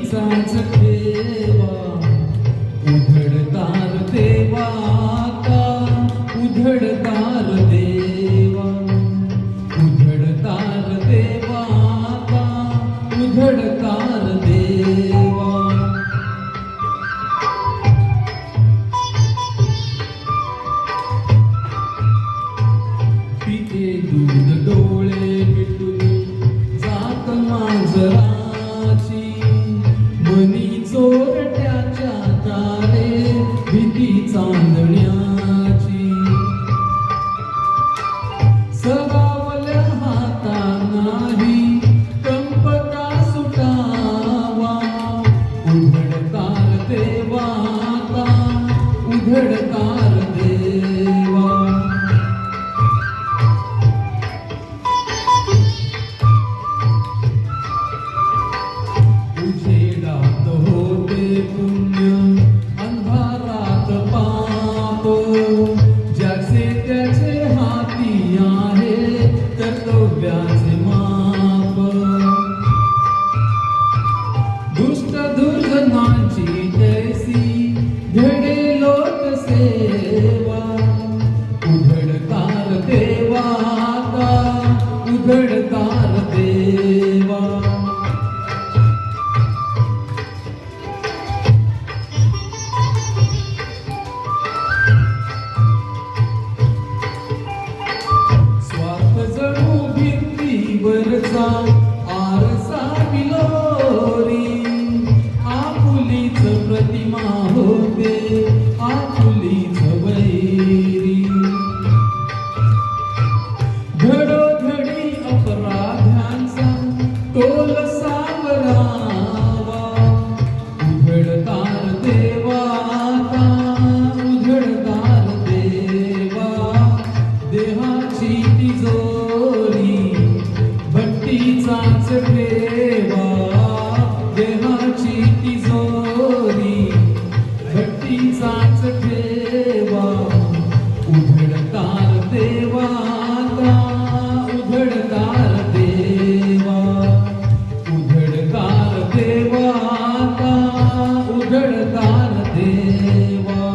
भक्तीचाच ठेवा उघडतार देवा आता उघडतार देवा उघडतार देवा आता उघडतार देवा पिते दूध डोळे मिटून जात मांजराची मनी चोरट्याच्या दारे भीती चांदण्याची सरावल्या हातांनाही कंप का सुटावा उघडतार देवा आता उघडतार देवा उजेडात होते पुण्य अंधारात पाप ज्याचे त्याचे हाती आहे कर्तव्याचे माप दुष्ट दुर्जनांची तैसी घडे लोकसेवा उघडतार देवा आता उघडतार देवा वरचा आरसा विलोरी आपुलीच प्रतिमा होते आपुलीच वैरी घडोघडी अपराध्यांचा तोल सावरावा उघडतार देवा आता उघडतार देवा देहाची तिजोरी भक्तीचाच ठेवा देहाची तिजोरी भक्तीचाच ठेवा उघडतार देवा आता उघडतार देवा उघडतार देवा आता उघडतार देवा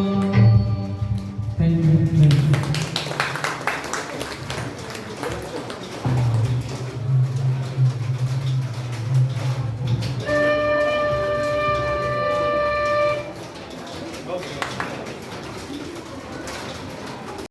थँक्यू Okay.